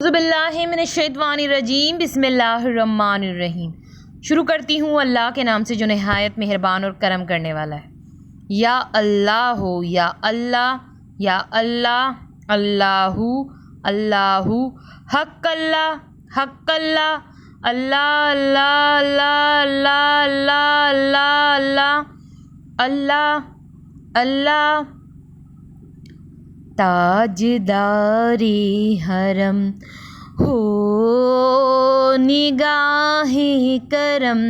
बिस्मिल्लाहिर्रहमानिर्रहीम बिस्मिल्लाहिर्रहमानिर्रहीम। शुरू करती हूँ अल्लाह के नाम से जो नहायत मेहरबान और करम करने वाला है। या अल्लाह हो या अल्लाह, या अल्लाह, अल्लाहू अल्लाहू, हक अल्लाह हक अल्लाह, अल्लाह अल्लाह अल्लाह अल्लाह अल्लाह अल्लाह अल्लाह अल्लाह। ताजदारे हरम हो निगाहे करम,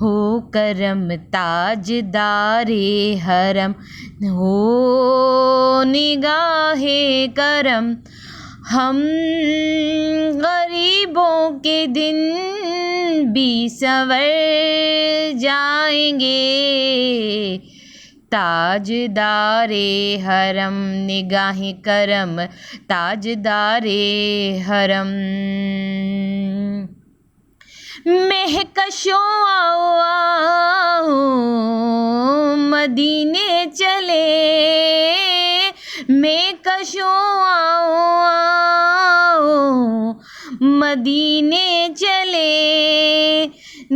हो करम ताजदारे हरम, हो निगाहे करम। हम गरीबों के दिन भी संवर जाएंगे, ताजदारे हरम निगाहे करम, ताजदारे हरम। महकशों आओ आओ मदीने चले, महकशों आओ आओ मदीने चले,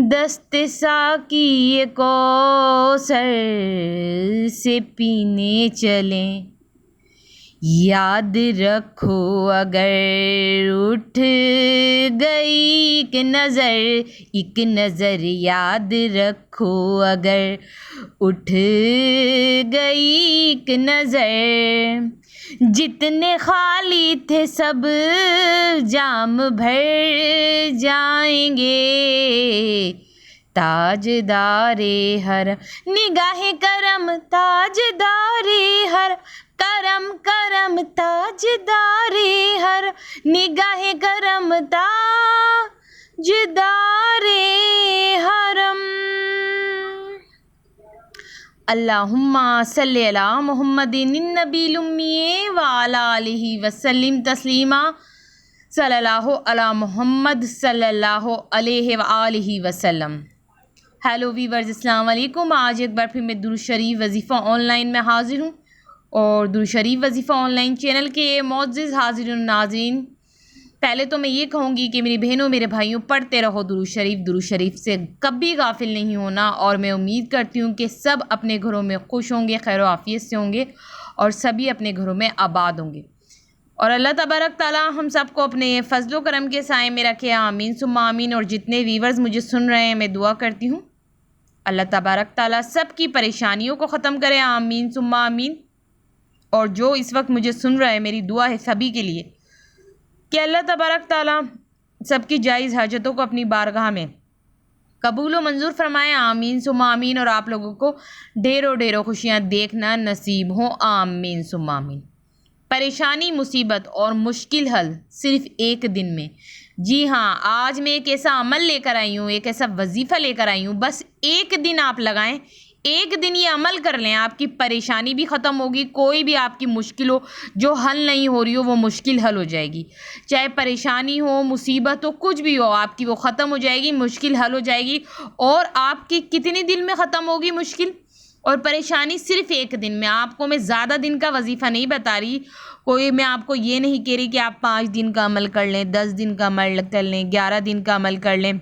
दस्त साकी कौसर से पीने चलें। याद रखो अगर उठ गई एक नज़र, याद रखो अगर उठ गई एक नज़र। जितने खाली थे सब जाम भर जाएंगे, ताजदारे हर निगाहे करम, ताजदारे हर करम करम, ताजदारे हर निगाहे करम, ताजदारे हरम। अल्लाहुम्मा सल्ली अला मुहम्मदिन नबील उम्मी व अला आलिहि वसल्लिम तस्लीमा, सल्लल्लाहु अला मुहम्मद सल्लल्लाहु अलैहि व आलिहि वसल्लम। हेलो वीवर्स, अस्सलाम वालेकुम। आज एक बार फिर मैं दुरूद शरीफ वजीफ़ा ऑनलाइन में हाज़िर हूँ और दुरूद शरीफ वजीफ़ा ऑनलाइन चैनल के मोअज़्ज़िज़ हाज़िरीन नाज़रीन, पहले तो मैं ये कहूँगी कि मेरी बहनों मेरे भाइयों, पढ़ते रहो दुरूद शरीफ से कभी गाफिल नहीं होना। और मैं उम्मीद करती हूँ कि सब अपने घरों में खुश होंगे, खैर आफ़ियत से होंगे और सभी अपने घरों में आबाद होंगे। और अल्लाह तबारक ताला हम सबको अपने फजलो करम के साए में रखे, आमीन सुम्मा आमीन। और जितने वीवर्स मुझे सुन रहे हैं, मैं दुआ करती हूँ अल्लाह तबारक ताला सब की परेशानियों को ख़त्म करे, आमीन सुम्मा आमीन। और जो इस वक्त मुझे सुन रहे हैं, मेरी दुआ है सभी के लिए कि अल्लाह तबारक ताला सबकी जायज़ हाजतों को अपनी बारगाह में कबूल व मंजूर फरमाए, आमीन सुम्मा आमीन। और आप लोगों को ढेरों ढेरों खुशियाँ देखना नसीब हो, आमीन सुम्मा आमीन। परेशानी, मुसीबत और मुश्किल हल सिर्फ़ एक दिन में। जी हाँ, आज मैं एक ऐसा अमल लेकर आई हूँ, एक ऐसा वजीफ़ा लेकर आई हूँ। बस एक दिन आप लगाएं, एक दिन ये अमल कर लें, आपकी परेशानी भी ख़त्म होगी। कोई भी आपकी मुश्किल हो जो हल नहीं हो रही हो, वो मुश्किल हल हो जाएगी। चाहे परेशानी हो, मुसीबत हो, कुछ भी हो, आपकी वो ख़त्म हो जाएगी, मुश्किल हल हो जाएगी। और आपकी कितनी दिन में ख़त्म होगी मुश्किल और परेशानी? सिर्फ़ एक दिन में। आपको मैं ज़्यादा दिन का वजीफ़ा नहीं बता रही, कोई मैं आपको ये नहीं कह रही कि आप 5 दिन का अमल कर लें, 10 दिन का अमल कर लें, 11 दिन का अमल कर लें।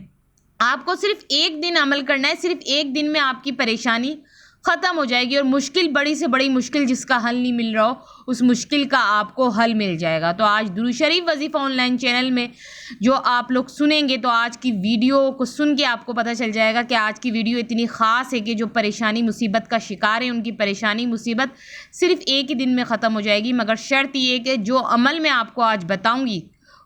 आपको सिर्फ एक दिन अमल करना है। सिर्फ एक दिन में आपकी परेशानी ख़त्म हो जाएगी और मुश्किल, बड़ी से बड़ी मुश्किल जिसका हल नहीं मिल रहा हो, उस मुश्किल का आपको हल मिल जाएगा। तो आज दुरूद शरीफ वजीफ़ा ऑनलाइन चैनल में जो आप लोग सुनेंगे, तो आज की वीडियो को सुन के आपको पता चल जाएगा कि आज की वीडियो इतनी ख़ास है कि जो परेशानी मुसीबत का शिकार है, उनकी परेशानी मुसीबत सिर्फ एक ही दिन में ख़त्म हो जाएगी। मगर शर्त ये कि जो अमल मैं आपको आज बताऊँगी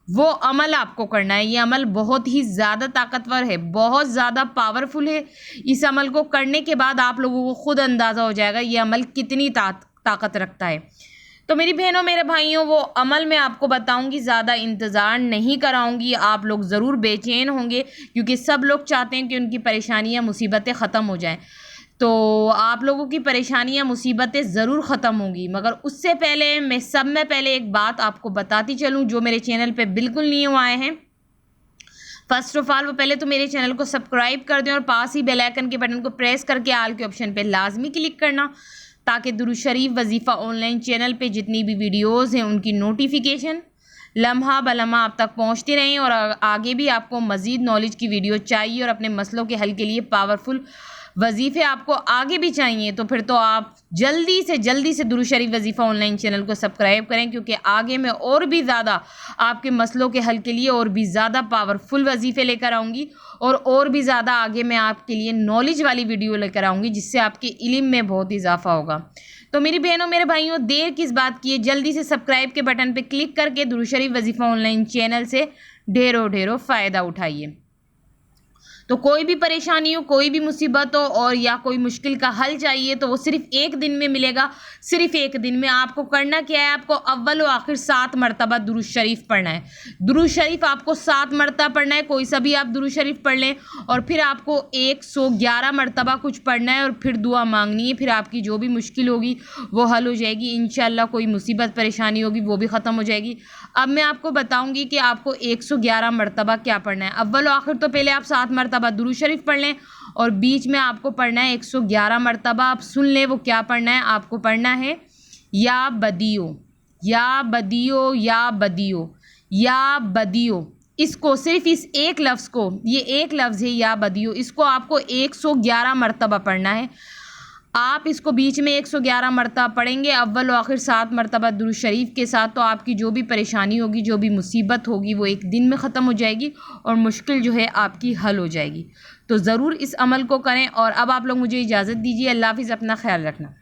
वो अमल आपको करना है। ये अमल बहुत ही ज़्यादा ताकतवर है, बहुत ज़्यादा पावरफुल है। इस अमल को करने के बाद आप लोगों को ख़ुद अंदाज़ा हो जाएगा ये अमल कितनी ताकत रखता है। तो मेरी बहनों मेरे भाइयों, वो अमल मैं आपको बताऊंगी, ज़्यादा इंतज़ार नहीं कराऊंगी। आप लोग ज़रूर बेचैन होंगे क्योंकि सब लोग चाहते हैं कि उनकी परेशानियाँ मुसीबतें ख़त्म हो जाएँ। तो आप लोगों की परेशानियां मुसीबतें ज़रूर ख़त्म होंगी। मगर उससे पहले मैं सब में पहले एक बात आपको बताती चलूं, जो मेरे चैनल पे बिल्कुल न्यू आए हैं, फर्स्ट ऑफ ऑल वो पहले तो मेरे चैनल को सब्सक्राइब कर दें और पास ही बेल आइकन के बटन को प्रेस करके आल के ऑप्शन पे लाजमी क्लिक करना, ताकि दुरूद शरीफ वजीफ़ा ऑनलाइन चैनल पे जितनी भी वीडियोज़ हैं उनकी नोटिफिकेशन लम्हा बलम्हा आप तक पहुंचती रहें। और आगे भी आपको मज़ीद नॉलेज की वीडियो चाहिए और अपने मसलों के हल के लिए पावरफुल वजीफ़े आपको आगे भी चाहिए, तो फिर तो आप जल्दी से दुरूद शरीफ वजीफ़ा ऑनलाइन चैनल को सब्सक्राइब करें, क्योंकि आगे मैं और भी ज़्यादा आपके मसलों के हल के लिए और भी ज़्यादा पावरफुल वजीफ़े लेकर आऊँगी और भी ज़्यादा आगे मैं आपके लिए नॉलेज वाली वीडियो लेकर आऊँगी, जिससे आपके इल्म में बहुत इजाफा होगा। तो मेरी बहनों मेरे भाइयों, देर किस बात की है, जल्दी से सब्सक्राइब के बटन पर क्लिक करके दुरूद शरीफ वजीफ़ा ऑनलाइन चैनल से ढेरों फ़ायदा उठाइए। तो कोई भी परेशानी हो, कोई भी मुसीबत हो और या कोई मुश्किल का हल चाहिए, तो वो सिर्फ एक दिन में मिलेगा। सिर्फ एक दिन में आपको करना क्या है, आपको अव्वल व आखिर 7 मरतबा दुरूद शरीफ पढ़ना है। दुरूद शरीफ आपको 7 मरतबा पढ़ना है, कोई सा भी आप दुरूद शरीफ पढ़ लें, और फिर आपको 111 मरतबा कुछ पढ़ना है और फिर दुआ मांगनी है। फिर आपकी जो भी मुश्किल होगी वो हल हो जाएगी इंशाअल्लाह। कोई मुसीबत परेशानी होगी वो भी ख़त्म हो जाएगी। अब मैं आपको बताऊँगी कि आपको 111 मरतबा क्या पढ़ना है। अव्वल व आखिर तो पहले आप 7 मरतबा दुरूद शरीफ पढ़ लें और बीच में आपको पढ़ना है 111 मरतबा। आप सुन लें वो क्या पढ़ना है। आपको पढ़ना है या बदियो, या बदियो, या बदियो, या बदियो। इसको सिर्फ इस एक लफ्ज़ को, ये एक लफ्ज़ है या बदियो, इसको आपको 111 मरतबा पढ़ना है। आप इसको बीच में 111 मरतबा पढ़ेंगे अव्वल व आखिर 7 मरतबा दुरूद शरीफ के साथ, तो आपकी जो भी परेशानी होगी, जो भी मुसीबत होगी, वो एक दिन में ख़त्म हो जाएगी और मुश्किल जो है आपकी हल हो जाएगी। तो ज़रूर इस अमल को करें। और अब आप लोग मुझे इजाज़त दीजिए। अल्लाह हाफ़िज़, अपना ख्याल रखना।